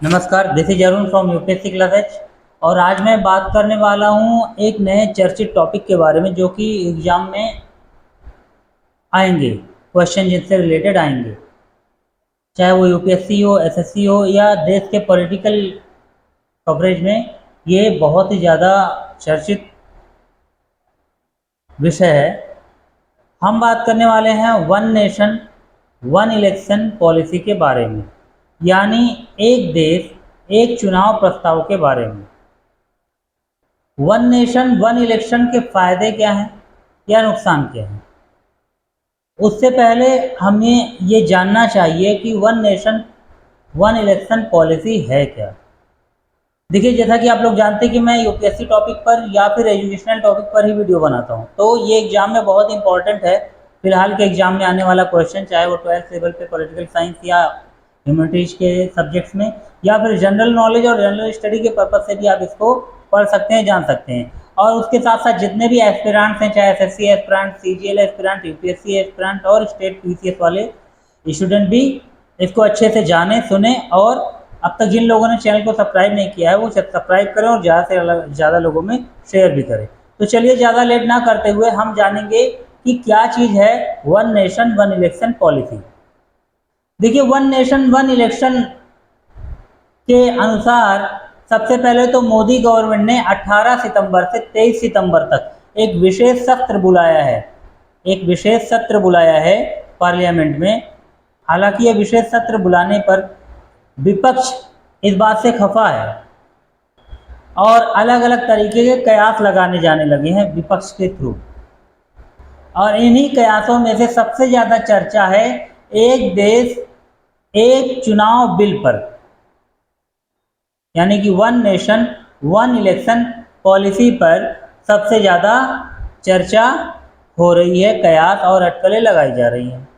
नमस्कार, this is Arun from UPSC classes. और आज मैं बात करने वाला हूँ एक नए चर्चित टॉपिक के बारे में जो कि एग्ज़ाम में आएंगे, क्वेश्चन जिनसे रिलेटेड आएंगे, चाहे वो यूपीएससी हो, एसएससी हो या देश के पॉलिटिकल कवरेज में। ये बहुत ही ज़्यादा चर्चित विषय है। हम बात करने वाले हैं one nation one election policy के बारे में, यानी एक देश एक चुनाव प्रस्ताव के बारे में। वन नेशन वन इलेक्शन के फायदे क्या हैं या नुकसान क्या हैं, उससे पहले हमें ये जानना चाहिए कि one nation one election policy है क्या। देखिए, जैसा कि आप लोग जानते हैं कि मैं यूपीएससी टॉपिक पर या फिर एजुकेशनल टॉपिक पर ही वीडियो बनाता हूँ, तो ये एग्जाम में बहुत इंपॉर्टेंट है। फिलहाल के एग्जाम में आने वाला क्वेश्चन, चाहे वो 12th लेवल पे पॉलिटिकल साइंस या ह्यूमैनिटीज के सब्जेक्ट्स में या फिर जनरल नॉलेज और जनरल स्टडी के पर्पज से भी आप इसको पढ़ सकते हैं, जान सकते हैं। और उसके साथ साथ जितने भी एस्पिरेंट्स हैं, चाहे SSC aspirant, CGL aspirant, UPSC aspirant और स्टेट पीसीएस वाले स्टूडेंट भी इसको अच्छे से जाने, सुने। और अब तक जिन लोगों ने चैनल को सब्सक्राइब नहीं किया है वो सब्सक्राइब करें और ज़्यादा से ज़्यादा लोगों में शेयर भी करें। तो चलिए, ज़्यादा लेट ना करते हुए हम जानेंगे कि क्या चीज़ है one nation one election policy. देखिए, वन नेशन वन इलेक्शन के अनुसार सबसे पहले तो मोदी गवर्नमेंट ने 18 सितंबर से 23 सितंबर तक एक विशेष सत्र बुलाया है, पार्लियामेंट में। हालांकि यह विशेष सत्र बुलाने पर विपक्ष इस बात से खफा है और अलग अलग तरीके के कयास लगाने जाने लगे हैं विपक्ष के थ्रू। और इन्हीं कयासों में से सबसे ज़्यादा चर्चा है एक देश एक चुनाव बिल पर, यानी कि one nation one election policy पर सबसे ज़्यादा चर्चा हो रही है, कयास और अटकलें लगाई जा रही हैं।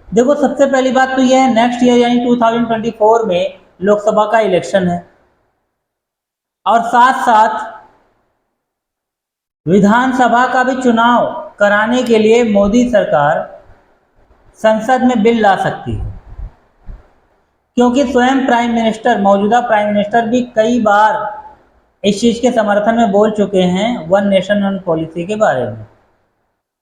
देखो, सबसे पहली बात तो यह है, नेक्स्ट ईयर यानी 2024 में लोकसभा का इलेक्शन है और साथ साथ विधानसभा का भी चुनाव कराने के लिए मोदी सरकार संसद में बिल ला सकती है, क्योंकि स्वयं प्राइम मिनिस्टर, मौजूदा प्राइम मिनिस्टर भी कई बार इस चीज़ के समर्थन में बोल चुके हैं वन नेशन वन पॉलिसी के बारे में।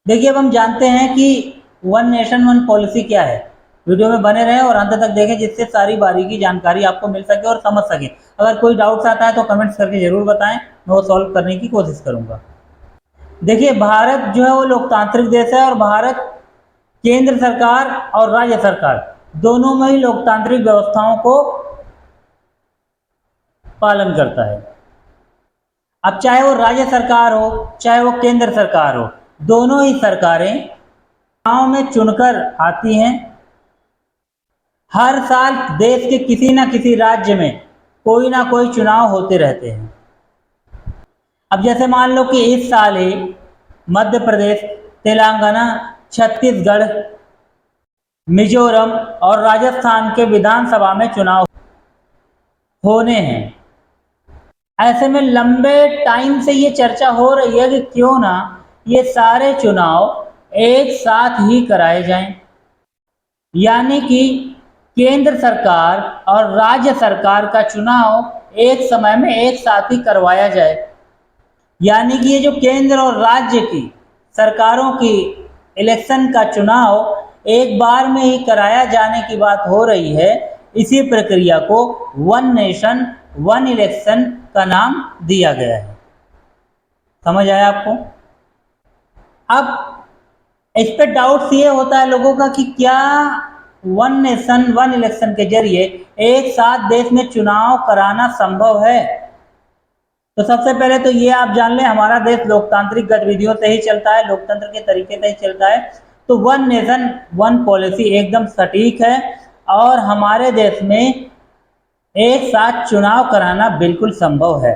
देखिए, अब हम जानते हैं कि वन नेशन वन पॉलिसी क्या है। वीडियो में बने रहें और अंत तक देखें, जिससे सारी बारीकी जानकारी आपको मिल सके और समझ सके। अगर कोई डाउट्स आता है तो कमेंट्स करके ज़रूर बताएं, मैं वो सॉल्व करने की कोशिश करूँगा। देखिए, भारत जो है वो लोकतांत्रिक देश है और भारत केंद्र सरकार और राज्य सरकार दोनों में ही लोकतांत्रिक व्यवस्थाओं को पालन करता है। अब चाहे वो राज्य सरकार हो चाहे वो केंद्र सरकार हो, दोनों ही सरकारें चुनाव में चुनकर आती हैं। हर साल देश के किसी न किसी राज्य में कोई ना कोई चुनाव होते रहते हैं। अब जैसे मान लो कि इस साल ही मध्य प्रदेश, तेलंगाना, छत्तीसगढ़, मिजोरम और राजस्थान के विधानसभा में चुनाव होने हैं। ऐसे में लंबे टाइम से ये चर्चा हो रही है कि क्यों ना ये सारे चुनाव एक साथ ही कराए जाएं, यानी कि केंद्र सरकार और राज्य सरकार का चुनाव एक समय में एक साथ ही करवाया जाए। यानी कि ये जो केंद्र और राज्य की सरकारों की इलेक्शन का चुनाव एक बार में ही कराया जाने की बात हो रही है। इसी प्रक्रिया को वन नेशन वन इलेक्शन का नाम दिया गया है। समझ आया आपको? अब इस पर डाउट्स ये होता है लोगों का कि क्या वन नेशन वन इलेक्शन के जरिए एक साथ देश में चुनाव कराना संभव है। तो सबसे पहले तो ये आप जान लें, हमारा देश लोकतांत्रिक गतिविधियों से ही चलता है, लोकतंत्र के तरीके से ही चलता है। तो वन नेशन वन पॉलिसी एकदम सटीक है और हमारे देश में एक साथ चुनाव कराना बिल्कुल संभव है,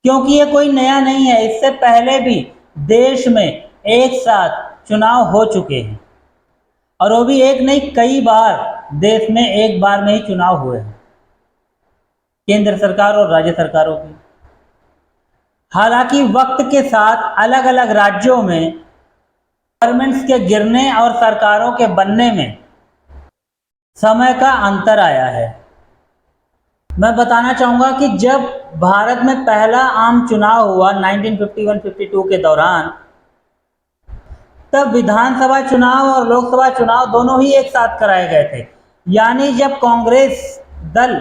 क्योंकि ये कोई नया नहीं है। इससे पहले भी देश में एक साथ चुनाव हो चुके हैं और वो भी एक नहीं, कई बार देश में एक बार में ही चुनाव हुए हैं, केंद्र सरकार और राज्य सरकारों की। हालांकि वक्त के साथ अलग अलग राज्यों में गवर्नमेंट्स के गिरने और सरकारों के बनने में समय का अंतर आया है। मैं बताना चाहूँगा कि जब भारत में पहला आम चुनाव हुआ 1951-52 के दौरान, तब विधानसभा चुनाव और लोकसभा चुनाव दोनों ही एक साथ कराए गए थे। यानी जब कांग्रेस दल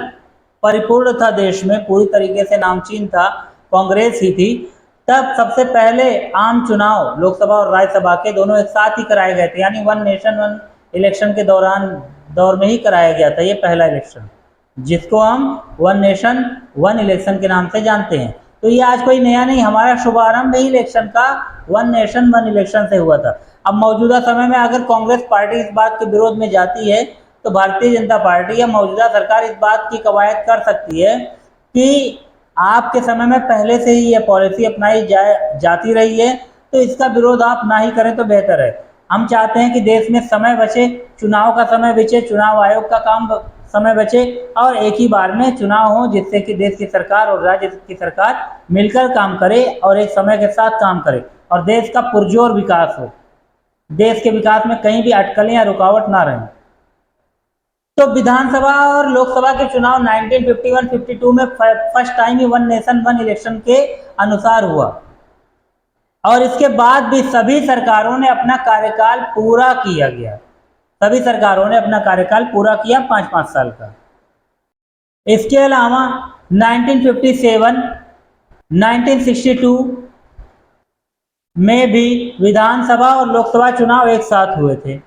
परिपूर्ण था, देश में पूरी तरीके से नामचीन था, कांग्रेस ही थी, तब सबसे पहले आम चुनाव लोकसभा और राज्यसभा के दोनों एक साथ ही कराए गए थे। यानी वन नेशन वन इलेक्शन के दौर में ही कराया गया था ये पहला इलेक्शन, जिसको हम वन नेशन वन इलेक्शन के नाम से जानते हैं। तो ये आज कोई नया नहीं, हमारा शुभारंभ ही इलेक्शन का वन नेशन वन इलेक्शन से हुआ था। अब मौजूदा समय में अगर कांग्रेस पार्टी इस बात के विरोध में जाती है, तो भारतीय जनता पार्टी या मौजूदा सरकार इस बात की कवायद कर सकती है कि आपके समय में पहले से ही ये पॉलिसी अपनाई जाती रही है, तो इसका विरोध आप ना ही करें तो बेहतर है। हम चाहते हैं कि देश में समय बचे, चुनाव का समय बचे, चुनाव आयोग का काम समय बचे और एक ही बार में चुनाव हो, जिससे कि देश की सरकार और राज्य की सरकार मिलकर काम करे और एक समय के साथ काम करे और देश का पुरजोर विकास हो, देश के विकास में कहीं भी अटकलें या रुकावट ना रहें। तो विधानसभा और लोकसभा के चुनाव 1951-52 में फर्स्ट टाइम ही वन नेशन वन इलेक्शन के अनुसार हुआ और इसके बाद भी सभी सरकारों ने अपना कार्यकाल पूरा किया गया। सभी सरकारों ने अपना कार्यकाल पूरा किया 5-5 साल का। इसके अलावा 1957, 1962 में भी विधानसभा और लोकसभा चुनाव एक साथ हुए थे,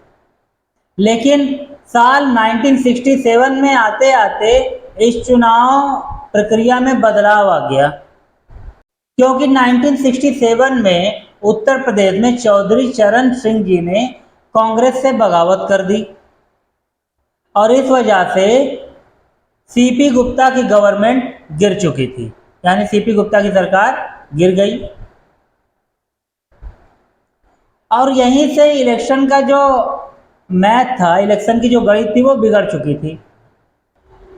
लेकिन साल 1967 में आते आते इस चुनाव प्रक्रिया में बदलाव आ गया, क्योंकि 1967 में उत्तर प्रदेश में चौधरी चरण सिंह जी ने कांग्रेस से बगावत कर दी और इस वजह से सीपी गुप्ता की गवर्नमेंट गिर चुकी थी, यानी सीपी गुप्ता की सरकार गिर गई और यहीं से इलेक्शन का जो मैथ था, इलेक्शन की जो गणित थी वो बिगड़ चुकी थी।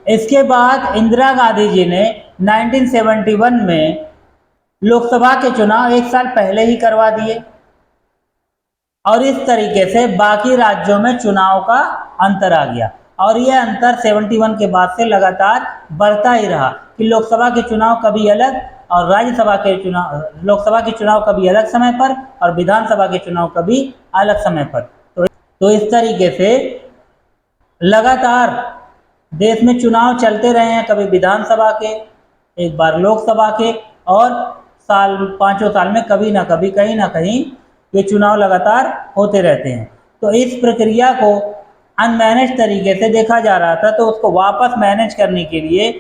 इसके बाद इंदिरा गांधी जी ने 1971 में लोकसभा के चुनाव एक साल पहले ही करवा दिए और इस तरीके से बाकी राज्यों में चुनाव का अंतर आ गया और यह अंतर 71 के बाद से लगातार बढ़ता ही रहा कि लोकसभा के चुनाव कभी अलग और राज्यसभा के चुनाव, लोकसभा के चुनाव कभी अलग समय पर और विधानसभा के चुनाव कभी अलग समय पर। तो इस तरीके से लगातार देश में चुनाव चलते रहे हैं, कभी विधानसभा के, एक बार लोकसभा के और पाँचों साल में कभी ना कभी कहीं ना कहीं ये चुनाव लगातार होते रहते हैं। तो इस प्रक्रिया को अनमैनेज तरीके से देखा जा रहा था, तो उसको वापस मैनेज करने के लिए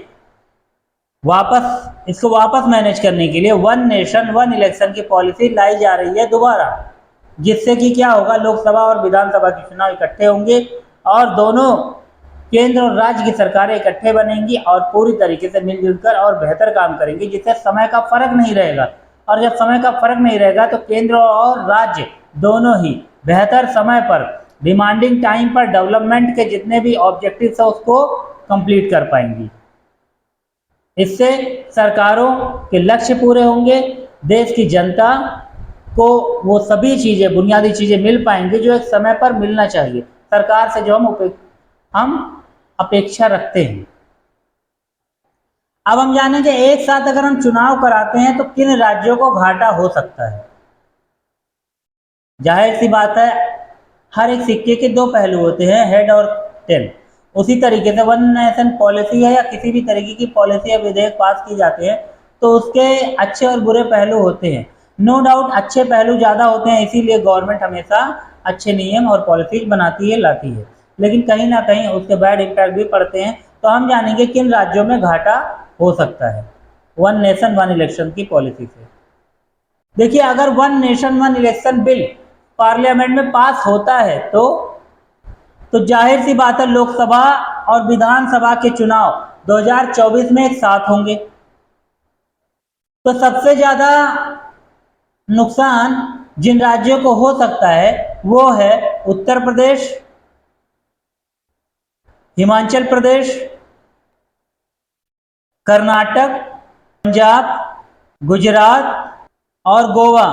वापस मैनेज करने के लिए वन नेशन वन इलेक्शन की पॉलिसी लाई जा रही है दोबारा, जिससे कि क्या होगा, लोकसभा और विधानसभा के चुनाव इकट्ठे होंगे और दोनों केंद्र और राज्य की सरकारें इकट्ठे बनेंगी और पूरी तरीके से मिलजुल कर और बेहतर काम करेंगी, जिससे समय का फर्क नहीं रहेगा। और जब समय का फर्क नहीं रहेगा तो केंद्र और राज्य दोनों ही बेहतर समय पर, डिमांडिंग टाइम पर डेवलपमेंट के जितने भी ऑब्जेक्टिव्स है उसको कंप्लीट कर पाएंगी। इससे सरकारों के लक्ष्य पूरे होंगे, देश की जनता को वो सभी चीज़ें, बुनियादी चीज़ें मिल पाएंगी जो एक समय पर मिलना चाहिए, सरकार से जो हम अपेक्षा रखते हैं। अब हम जानेंगे एक साथ अगर हम चुनाव कराते हैं तो किन राज्यों को घाटा हो सकता है। जाहिर सी बात है, हर एक सिक्के के दो पहलू होते हैं, हेड और टेल। उसी तरीके से वन नेशन पॉलिसी है या किसी भी तरीके की पॉलिसी या विधेयक पास की जाते हैं तो उसके अच्छे और बुरे पहलू होते हैं। नो डाउट अच्छे पहलू ज़्यादा होते हैं, इसीलिए गवर्नमेंट हमेशा अच्छे नियम और पॉलिसीज बनाती है, लाती है, लेकिन कहीं ना कहीं उसके बैड इम्पैक्ट भी पड़ते हैं। तो हम जानेंगे किन राज्यों में घाटा हो सकता है वन नेशन वन इलेक्शन की पॉलिसी से। देखिए, अगर one nation one election bill parliament में पास होता है तो जाहिर सी बात है लोकसभा और विधानसभा के चुनाव 2024 में एक साथ होंगे। तो सबसे ज़्यादा नुकसान जिन राज्यों को हो सकता है वो है उत्तर प्रदेश, हिमाचल प्रदेश, कर्नाटक, पंजाब, गुजरात और गोवा।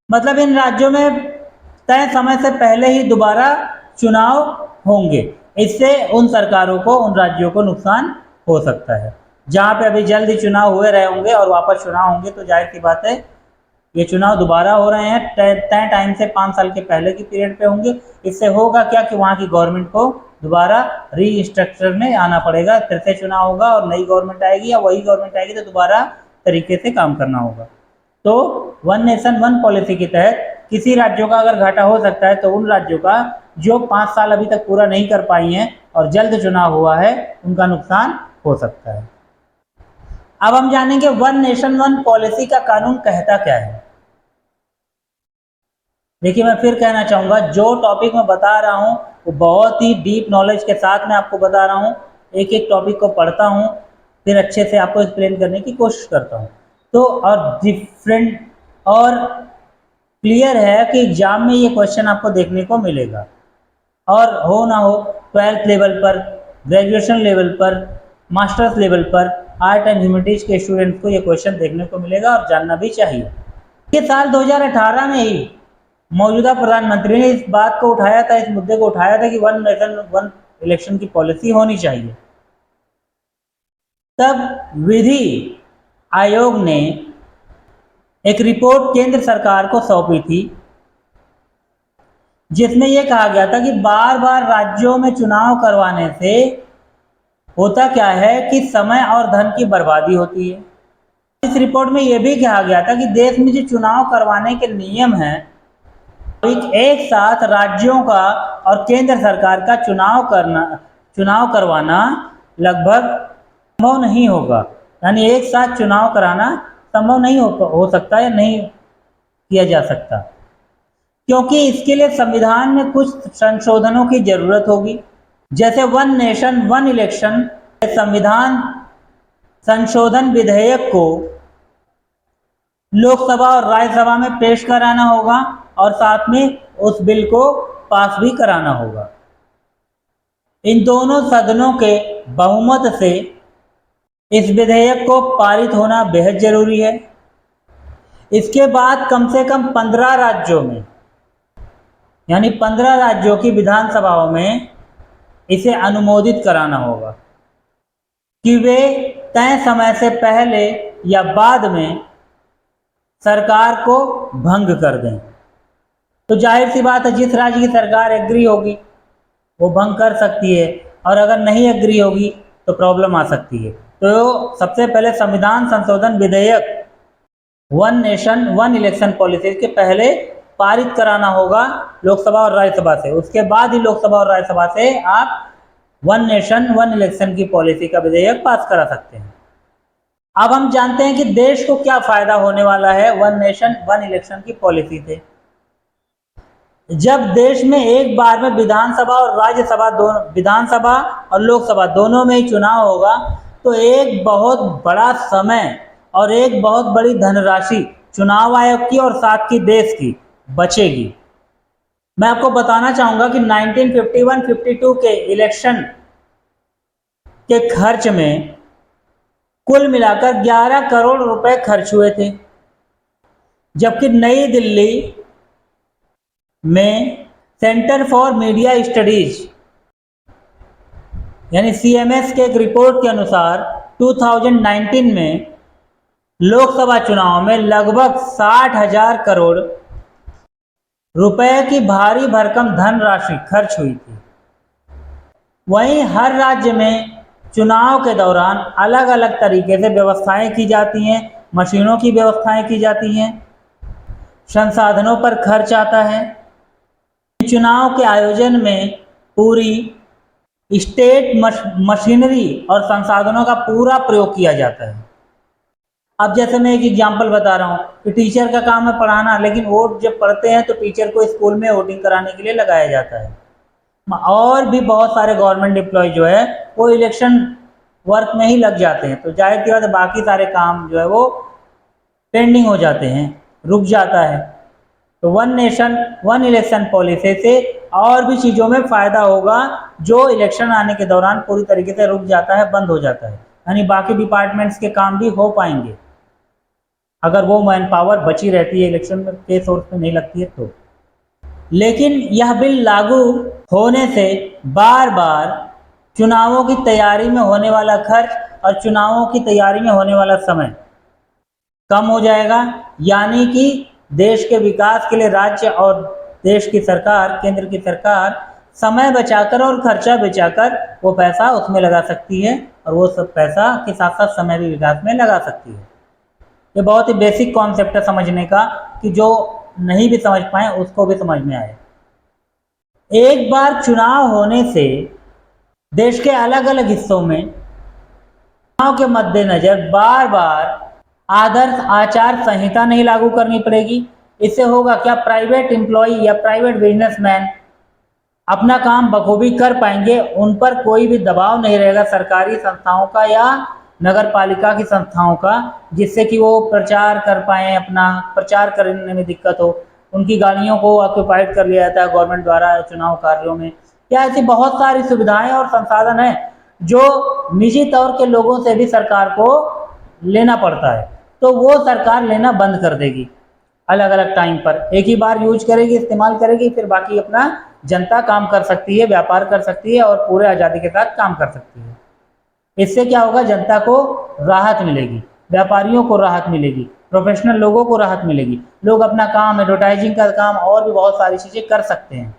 मतलब इन राज्यों में तय समय से पहले ही दोबारा चुनाव होंगे। इससे उन सरकारों को, उन राज्यों को नुकसान हो सकता है। जहाँ पे अभी जल्द ही चुनाव हुए रहे होंगे और वापस चुनाव होंगे, तो जाहिर सी बात है ये चुनाव दोबारा हो रहे हैं, तय टाइम से 5 साल के पहले की पीरियड पे होंगे। इससे होगा क्या कि वहाँ की गवर्नमेंट को दोबारा रीस्ट्रक्चर में आना पड़ेगा, फिर से चुनाव होगा और नई गवर्नमेंट आएगी, या वही गवर्नमेंट आएगी तो दोबारा तरीके से काम करना होगा। तो वन नेशन वन पॉलिसी के तहत किसी राज्यों का अगर घाटा हो सकता है, तो उन राज्यों का जो 5 साल अभी तक पूरा नहीं कर पाई हैं और जल्द चुनाव हुआ है, उनका नुकसान हो सकता है। अब हम जानेंगे वन नेशन वन पॉलिसी का कानून कहता क्या है। देखिए, मैं फिर कहना चाहूँगा, जो टॉपिक मैं बता रहा हूँ वो बहुत ही डीप नॉलेज के साथ मैं आपको बता रहा हूँ। एक एक टॉपिक को पढ़ता हूँ, फिर अच्छे से आपको एक्सप्लेन करने की कोशिश करता हूँ। तो और डिफरेंट और क्लियर है कि एग्जाम में ये क्वेश्चन आपको देखने को मिलेगा, और हो ना हो 12th लेवल पर, ग्रेजुएशन लेवल पर, मास्टर्स लेवल पर आर्ट एंड ह्यूमैनिटीज के स्टूडेंट्स को ये क्वेश्चन देखने को मिलेगा और जानना भी चाहिए। ये साल 2018 में ही मौजूदा प्रधानमंत्री ने इस बात को उठाया था, इस मुद्दे को उठाया था कि वन नेशन वन इलेक्शन की पॉलिसी होनी चाहिए। तब विधि आयोग ने एक रिपोर्ट केंद्र सरकार को सौंपी थी, जिसमें यह कहा गया था कि बार बार राज्यों में चुनाव करवाने से होता क्या है कि समय और धन की बर्बादी होती है। इस रिपोर्ट में यह भी कहा गया था कि देश में जो चुनाव करवाने के नियम हैं, एक साथ राज्यों का और केंद्र सरकार का चुनाव करवाना लगभग संभव नहीं होगा। यानी एक साथ चुनाव कराना संभव नहीं हो सकता या नहीं किया जा सकता, क्योंकि इसके लिए संविधान में कुछ संशोधनों की जरूरत होगी। जैसे वन नेशन वन इलेक्शन संविधान संशोधन विधेयक को लोकसभा और राज्यसभा में पेश कराना होगा और साथ में उस बिल को पास भी कराना होगा। इन दोनों सदनों के बहुमत से इस विधेयक को पारित होना बेहद जरूरी है। इसके बाद कम से कम 15 राज्यों में, यानी 15 राज्यों की विधानसभाओं में इसे अनुमोदित कराना होगा कि वे तय समय से पहले या बाद में सरकार को भंग कर दें। तो जाहिर सी बात है, जिस राज्य की सरकार एग्री होगी वो भंग कर सकती है, और अगर नहीं एग्री होगी तो प्रॉब्लम आ सकती है। तो सबसे पहले संविधान संशोधन विधेयक one nation one election policy के पहले पारित कराना होगा लोकसभा और राज्यसभा से। उसके बाद ही लोकसभा और राज्यसभा से आप वन नेशन वन इलेक्शन की पॉलिसी का विधेयक पास करा सकते हैं। अब हम जानते हैं कि देश को क्या फायदा होने वाला है वन नेशन वन इलेक्शन की पॉलिसी से। जब देश में एक बार में विधानसभा और राज्यसभा दोनों, विधानसभा और लोकसभा दोनों में ही चुनाव होगा, तो एक बहुत बड़ा समय और एक बहुत बड़ी धनराशि चुनाव आयोग की और साथ की देश की बचेगी। मैं आपको बताना चाहूंगा कि 1951-52 के इलेक्शन के खर्च में कुल मिलाकर 11 करोड़ रुपए खर्च हुए थे, जबकि नई दिल्ली में सेंटर फॉर मीडिया स्टडीज यानी CMS के एक रिपोर्ट के अनुसार 2019 में लोकसभा चुनाव में लगभग 60,000 करोड़ रुपए की भारी भरकम धनराशि खर्च हुई थी। वहीं हर राज्य में चुनाव के दौरान अलग अलग तरीके से व्यवस्थाएं की जाती हैं, मशीनों की व्यवस्थाएं की जाती हैं, संसाधनों पर खर्च आता है। चुनाव के आयोजन में पूरी स्टेट मशीनरी और संसाधनों का पूरा प्रयोग किया जाता है। अब जैसे मैं एक एग्जांपल बता रहा हूँ कि टीचर का काम है पढ़ाना, लेकिन वोट जब पढ़ते हैं तो टीचर को स्कूल में वोटिंग कराने के लिए लगाया जाता है। और भी बहुत सारे गवर्नमेंट एम्प्लॉय जो है वो इलेक्शन वर्क में ही लग जाते हैं, तो जाहिर सी बात है बाकी सारे काम जो है वो पेंडिंग हो जाते हैं, रुक जाता है। तो one nation one election policy से और भी चीज़ों में फ़ायदा होगा जो इलेक्शन आने के दौरान पूरी तरीके से रुक जाता है, बंद हो जाता है। यानी बाकी डिपार्टमेंट्स के काम भी हो पाएंगे अगर वो मैन पावर बची रहती है, इलेक्शन में के सोर्स में नहीं लगती है तो। लेकिन यह बिल लागू होने से बार बार चुनावों की तैयारी में होने वाला खर्च और चुनावों की तैयारी में होने वाला समय कम हो जाएगा, यानी कि देश के विकास के लिए राज्य और देश की सरकार, केंद्र की सरकार समय बचाकर और खर्चा बचाकर वो पैसा उसमें लगा सकती है और वो सब पैसा के साथ साथ समय भी विकास में लगा सकती है। ये बहुत ही बेसिक कॉन्सेप्ट है समझने का, कि जो नहीं भी समझ पाए उसको भी समझ में आए। एक बार चुनाव होने से देश के अलग अलग हिस्सों में चुनाव के मद्देनजर बार बार आदर्श आचार संहिता नहीं लागू करनी पड़ेगी। इससे होगा क्या, प्राइवेट एम्प्लॉय या प्राइवेट बिजनेसमैन अपना काम बखूबी कर पाएंगे, उन पर कोई भी दबाव नहीं रहेगा सरकारी संस्थाओं का या नगर पालिका की संस्थाओं का, जिससे कि वो प्रचार कर पाएँ, अपना प्रचार करने में दिक्कत हो। उनकी गाड़ियों को ऑक्यूपाइड कर लिया जाता है गवर्नमेंट द्वारा चुनाव कार्यों में। क्या ऐसी बहुत सारी सुविधाएं और संसाधन हैं जो निजी तौर के लोगों से भी सरकार को लेना पड़ता है, तो वो सरकार लेना बंद कर देगी। अलग अलग टाइम पर एक ही बार यूज करेगी, इस्तेमाल करेगी, फिर बाकी अपना जनता काम कर सकती है, व्यापार कर सकती है और पूरे आज़ादी के साथ काम कर सकती है। इससे क्या होगा, जनता को राहत मिलेगी, व्यापारियों को राहत मिलेगी, प्रोफेशनल लोगों को राहत मिलेगी, लोग अपना काम, एडवर्टाइजिंग का काम और भी बहुत सारी चीज़ें कर सकते हैं।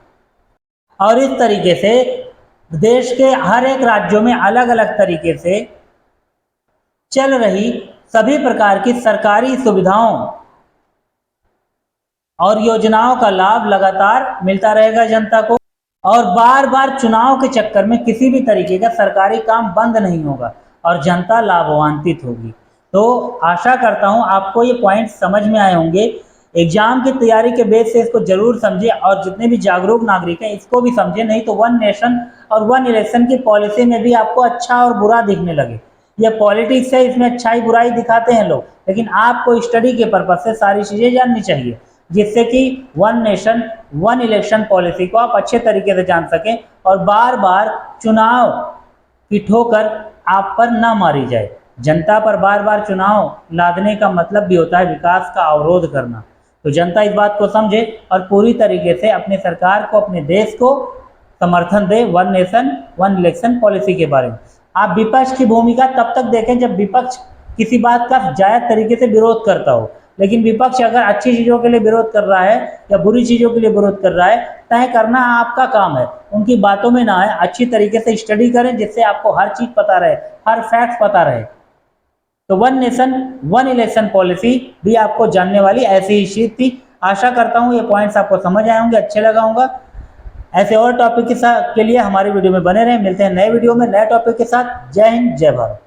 और इस तरीके से देश के हर एक राज्यों में अलग अलग तरीके से चल रही सभी प्रकार की सरकारी सुविधाओं और योजनाओं का लाभ लगातार मिलता रहेगा जनता को, और बार बार चुनाव के चक्कर में किसी भी तरीके का सरकारी काम बंद नहीं होगा और जनता लाभान्वित होगी। तो आशा करता हूं आपको ये पॉइंट समझ में आए होंगे। एग्जाम की तैयारी के बेस से इसको जरूर समझे और जितने भी जागरूक नागरिक हैं इसको भी समझे, नहीं तो वन नेशन और वन इलेक्शन की पॉलिसी में भी आपको अच्छा और बुरा दिखने लगे। ये पॉलिटिक्स है, इसमें अच्छाई बुराई दिखाते हैं लोग, लेकिन आपको स्टडी के पर्पज से सारी चीज़ें जाननी चाहिए, जिससे कि one nation one election policy को आप अच्छे तरीके से जान सकें और बार बार चुनाव की ठोकर आप पर ना मारी जाए। जनता पर बार बार चुनाव लादने का मतलब भी होता है विकास का अवरोध करना। तो जनता इस बात को समझे और पूरी तरीके से अपनी सरकार को, अपने देश को समर्थन दे one nation one election policy के बारे में। आप विपक्ष की भूमिका तब तक देखें जब विपक्ष किसी बात का जायज तरीके से विरोध करता हो, लेकिन विपक्ष अगर अच्छी चीज़ों के लिए विरोध कर रहा है या बुरी चीज़ों के लिए विरोध कर रहा है, तय करना आपका काम है, उनकी बातों में ना आए, अच्छी तरीके से स्टडी करें जिससे आपको हर चीज़ पता रहे, हर फैक्ट पता रहे। तो one nation one election policy भी आपको जानने वाली ऐसी ही चीज थी। आशा करता हूँ ये पॉइंट्स आपको समझ आए होंगे, अच्छे लगा होगा। ऐसे और टॉपिक के लिए हमारी वीडियो में बने रहें। मिलते हैं नए वीडियो में नए टॉपिक के साथ। जय हिंद, जय भारत।